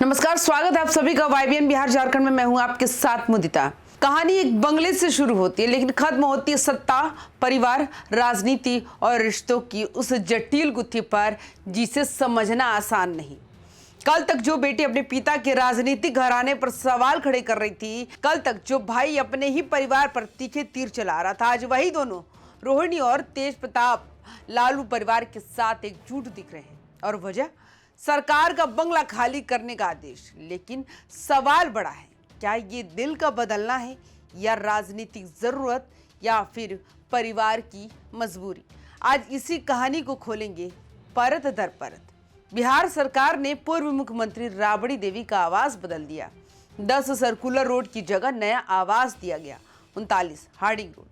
नमस्कार, स्वागत है आप सभी का YBN बिहार झारखंड में। मैं हूं आपके साथ मुदिता। कहानी एक बंगले से शुरू होती है लेकिन खत्म होती है सत्ता, परिवार, राजनीति और रिश्तों की उस जटिल गुत्थी पर जिसे समझना आसान नहीं। कल तक जो बेटी अपने पिता के राजनीतिक घराने पर सवाल खड़े कर रही थी, कल तक जो भाई अपने ही परिवार पर तीखे तीर चला रहा था, आज वही दोनों रोहिणी और तेज प्रताप लालू परिवार के साथ एकजुट दिख रहे हैं। और वजह सरकार का बंगला खाली करने का आदेश। लेकिन सवाल बड़ा है, क्या ये दिल का बदलना है या राजनीतिक जरूरत या फिर परिवार की मजबूरी? आज इसी कहानी को खोलेंगे परत दर परत। बिहार सरकार ने पूर्व मुख्यमंत्री राबड़ी देवी का आवास बदल दिया। 10 सर्कुलर रोड की जगह नया आवास दिया गया। 39 हार्डिंग रोड।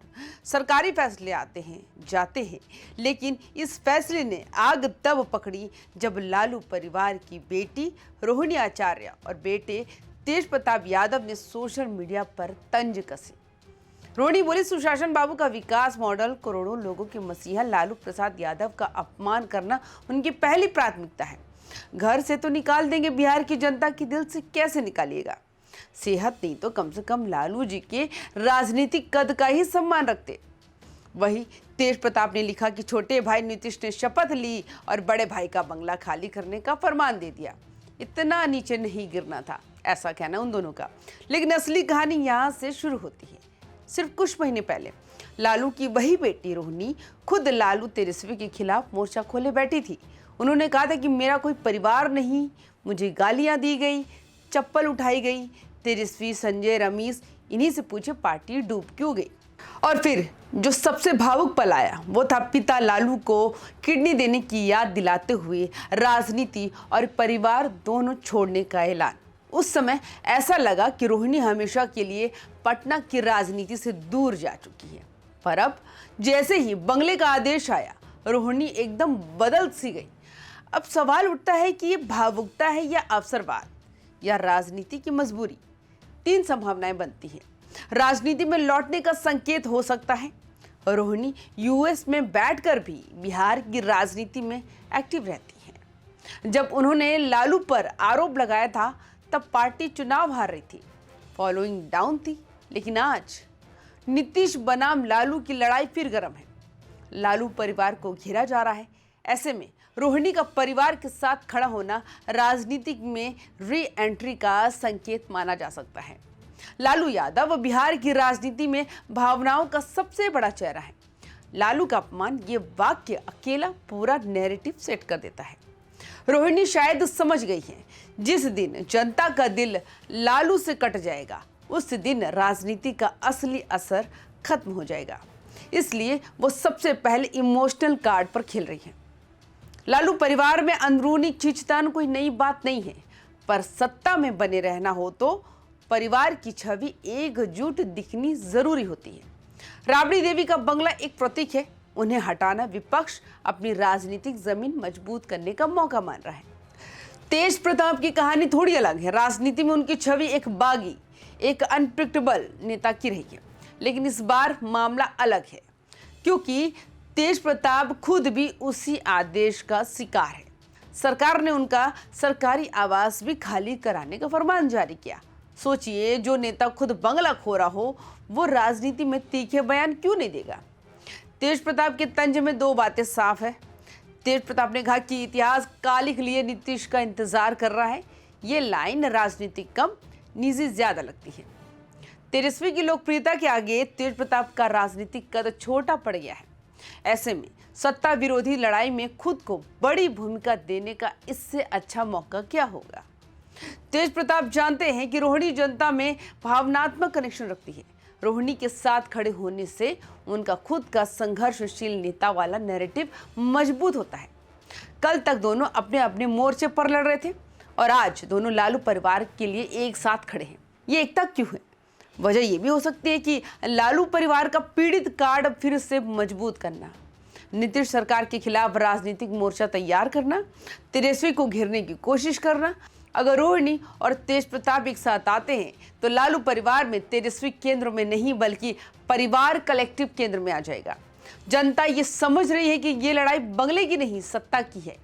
सरकारी फैसले आते हैं जाते हैं, लेकिन इस फैसले ने आग तब पकड़ी जब लालू परिवार की बेटी रोहिणी आचार्य और बेटे तेज प्रताप यादव ने सोशल मीडिया पर तंज कसी। रोहिणी बोली, सुशासन बाबू का विकास मॉडल, करोड़ों लोगों के मसीहा लालू प्रसाद यादव का अपमान करना उनकी पहली प्राथमिकता है। घर से तो निकाल देंगे, बिहार की जनता के दिल से कैसे निकालिएगा? सेहत नहीं तो कम से कम लालू जी के राजनीतिक कद का ही सम्मान रखते। वही तेज प्रताप ने लिखा कि छोटे भाई नीतीश ने शपथ ली और बड़े भाई का बंगला खाली करने का फरमान दे दिया। इतना नीचे नहीं गिरना था, ऐसा कहना उन दोनों का। लेकिन असली कहानी यहाँ से शुरू होती है। सिर्फ कुछ महीने पहले लालू की वही बेटी रोहिणी खुद लालू तेजस्वी के खिलाफ मोर्चा खोले बैठी थी। उन्होंने कहा था कि मेरा कोई परिवार नहीं, मुझे गालियां दी गई, चप्पल उठाई गई। तेजस्वी, संजय, रमेश, इन्हीं से पूछे पार्टी डूब क्यों गई? और फिर जो सबसे भावुक पल आया वो था पिता लालू को किडनी देने की याद दिलाते हुए राजनीति और परिवार दोनों छोड़ने का ऐलान। उस समय ऐसा लगा कि रोहिणी हमेशा के लिए पटना की राजनीति से दूर जा चुकी है। पर अब जैसे ही बंगले का आदेश आया, रोहिणी एकदम बदल सी गई। अब सवाल उठता है कि ये भावुकता है या अवसरवाद या राजनीति की मजबूरी? 3 संभावनाएं बनती हैं। राजनीति में लौटने का संकेत हो सकता है। रोहिणी यूएस में बैठकर भी बिहार की राजनीति में एक्टिव रहती हैं। जब उन्होंने लालू पर आरोप लगाया था तब पार्टी चुनाव हार रही थी, फॉलोइंग डाउन थी। लेकिन आज नीतीश बनाम लालू की लड़ाई फिर गर्म है। लालू परिवार को घेरा जा रहा है। ऐसे में रोहिणी का परिवार के साथ खड़ा होना राजनीति में री एंट्री का संकेत माना जा सकता है। लालू यादव बिहार की राजनीति में भावनाओं का सबसे बड़ा चेहरा है। लालू का अपमान, ये वाक्य अकेला पूरा नैरेटिव सेट कर देता है। रोहिणी शायद समझ गई है, जिस दिन जनता का दिल लालू से कट जाएगा उस दिन राजनीति का असली असर खत्म हो जाएगा। इसलिए वो सबसे पहले इमोशनल कार्ड पर खेल रही है। लालू परिवार में अंदरूनी खींचतान कोई नई बात नहीं है, पर सत्ता में बने रहना हो तो परिवार की छवि एकजुट दिखनी जरूरी होती है। राबड़ी देवी का बंगला एक प्रतीक है। उन्हें हटाना विपक्ष अपनी राजनीतिक जमीन मजबूत करने का मौका मान रहा है। तेज प्रताप की कहानी थोड़ी अलग है। राजनीति में उनकी छवि एक बागी, एक अनप्रिडिक्टेबल नेता की रही है। लेकिन इस बार मामला अलग है, क्योंकि तेज प्रताप खुद भी उसी आदेश का शिकार है। सरकार ने उनका सरकारी आवास भी खाली कराने का फरमान जारी किया। सोचिए, जो नेता खुद बंगला खो रहा हो वो राजनीति में तीखे बयान क्यों नहीं देगा? तेज प्रताप के तंज में 2 बातें साफ है। तेज प्रताप ने कहा कि इतिहास काली के लिए नीतीश का इंतजार कर रहा है। ये लाइन राजनीतिक कम, निजी ज्यादा लगती है। तेजस्वी की लोकप्रियता के आगे तेज प्रताप का राजनीतिक कद छोटा पड़ गया है। ऐसे में सत्ता विरोधी लड़ाई में खुद को बड़ी भूमिका देने का इससे अच्छा मौका क्या होगा? तेज प्रताप जानते हैं कि रोहिणी जनता में भावनात्मक कनेक्शन रखती है। रोहिणी के साथ खड़े होने से उनका खुद का संघर्षशील नेता वाला नैरेटिव मजबूत होता है। कल तक दोनों अपने अपने मोर्चे पर लड़ रहे थे और आज दोनों लालू परिवार के लिए एक साथ खड़े हैं। ये एकता क्यों है? वजह यह भी हो सकती है कि लालू परिवार का पीड़ित कार्ड फिर से मजबूत करना, नीतीश सरकार के खिलाफ राजनीतिक मोर्चा तैयार करना, तेजस्वी को घेरने की कोशिश करना। अगर रोहिणी और तेज प्रताप एक साथ आते हैं तो लालू परिवार में तेजस्वी केंद्र में नहीं बल्कि परिवार कलेक्टिव केंद्र में आ जाएगा। जनता ये समझ रही है कि ये लड़ाई बंगले की नहीं, सत्ता की है।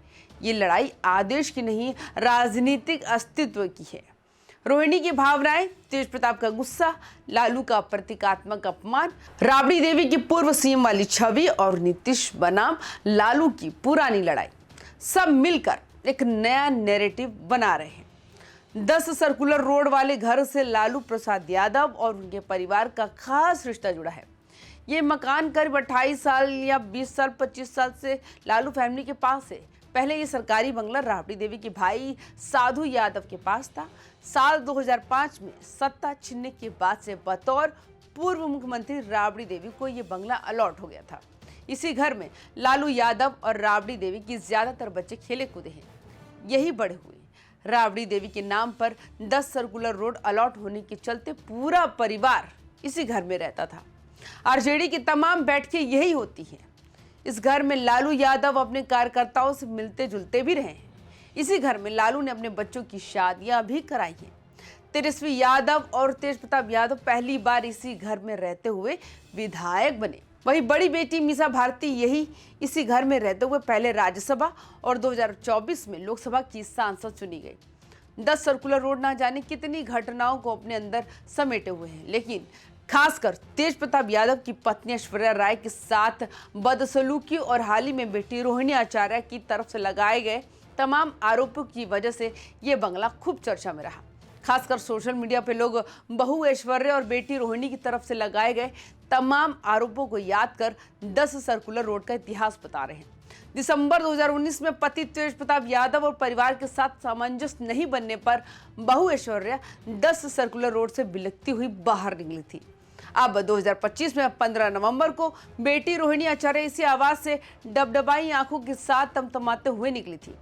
ये लड़ाई आदेश की नहीं, राजनीतिक अस्तित्व की है। रोहिणी की भावनाएं, तेज प्रताप का गुस्सा, लालू का प्रतीकात्मक अपमान, राबड़ी देवी की पूर्व सीएम वाली छवि और नीतीश बनाम लालू की पुरानी लड़ाई, सब मिलकर एक नया नैरेटिव बना रहे हैं। 10 सर्कुलर रोड वाले घर से लालू प्रसाद यादव और उनके परिवार का खास रिश्ता जुड़ा है। ये मकान करीब 28 साल या 20 साल 25 साल से लालू फैमिली के पास है। पहले ये सरकारी बंगला राबड़ी देवी के भाई साधु यादव के पास था। साल 2005 में सत्ता छीनने के बाद से बतौर पूर्व मुख्यमंत्री राबड़ी देवी को ये बंगला अलॉट हो गया था। इसी घर में लालू यादव और राबड़ी देवी की ज्यादातर बच्चे खेले कूदे हैं, यही बड़े हुए। राबड़ी देवी के नाम पर 10 सर्कुलर रोड अलॉट होने के चलते पूरा परिवार इसी घर में रहता था। आरजेडी की तमाम बैठकें यही होती हैं। इस घर में लालू यादव अपने कार्यकर्ताओं से मिलते जुलते भी रहे हैं। इसी घर में लालू ने अपने बच्चों की शादियां भी कराई हैं। तेजस्वी यादव और तेज प्रताप यादव पहली बार इसी घर में रहते हुए विधायक बने। वही बड़ी बेटी मीसा भारती यही इसी घर में रहते हुए पहले राज्यसभा और 2024 में लोकसभा की सांसद चुनी गई। 10 सर्कुलर रोड ना जाने कितनी घटनाओं को अपने अंदर समेटे हुए हैं, लेकिन खासकर तेज प्रताप यादव की पत्नी ऐश्वर्या राय के साथ बदसलूकी और हाल ही में बेटी रोहिणी आचार्य की तरफ से लगाए गए तमाम आरोपों की वजह से ये बंगला खूब चर्चा में रहा। खासकर सोशल मीडिया पे लोग बहू ऐश्वर्या और बेटी रोहिणी की तरफ से लगाए गए तमाम आरोपों को याद कर 10 सर्कुलर रोड का इतिहास बता रहे हैं। दिसंबर 2019 में पति तेज प्रताप यादव और परिवार के साथ सामंजस्य नहीं बनने पर बहू ऐश्वर्या 10 सर्कुलर रोड से बिलखती हुई बाहर निकली थी। अब 2025 में 15 नवंबर को बेटी रोहिणी आचार्य इसी आवाज से डबडबाई आंखों के साथ तमतमाते हुए निकली थी।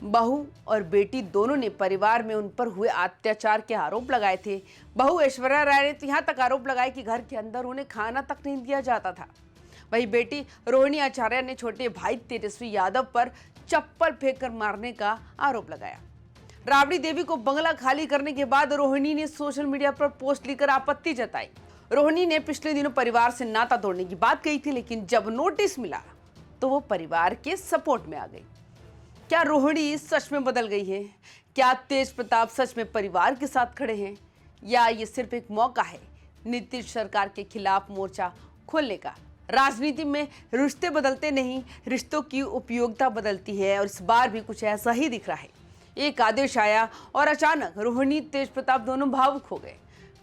बहू और बेटी दोनों ने परिवार में उन पर हुए अत्याचार के आरोप लगाए थे। बहू ऐश्वर्या राय ने तो यहाँ तक आरोप लगाए कि घर के अंदर उन्हें खाना तक नहीं दिया जाता था। वही बेटी रोहिणी आचार्य ने छोटे भाई तेजस्वी यादव पर चप्पल फेंककर मारने का आरोप लगाया। राबड़ी देवी को बंगला खाली करने के बाद रोहिणी ने सोशल मीडिया पर पोस्ट लिखकर आपत्ति जताई। रोहिणी ने पिछले दिनों परिवार से नाता तोड़ने की बात कही थी, लेकिन जब नोटिस मिला तो वो परिवार के सपोर्ट में आ गई। क्या रोहिणी सच में बदल गई है? क्या तेज प्रताप सच में परिवार के साथ खड़े हैं, या ये सिर्फ एक मौका है नीतीश सरकार के खिलाफ मोर्चा खोलने का? राजनीति में रिश्ते बदलते नहीं, रिश्तों की उपयोगिता बदलती है और इस बार भी कुछ ऐसा ही दिख रहा है। एक आदेश आया और अचानक रोहिणी तेज प्रताप दोनों भावुक हो गए।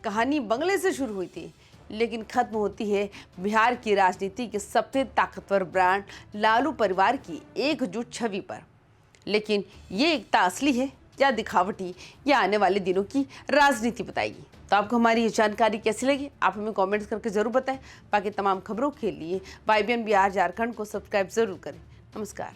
कहानी बंगले से शुरू हुई थी, लेकिन खत्म होती है बिहार की राजनीति के सबसे ताकतवर ब्रांड लालू परिवार की एकजुट छवि पर। लेकिन ये एकता असली है या दिखावटी, या आने वाले दिनों की राजनीति बताएगी। तो आपको हमारी ये जानकारी कैसी लगी, आप हमें कमेंट्स करके जरूर बताएं। बाकी तमाम खबरों के लिए YBN बिहार झारखंड को सब्सक्राइब जरूर करें। नमस्कार।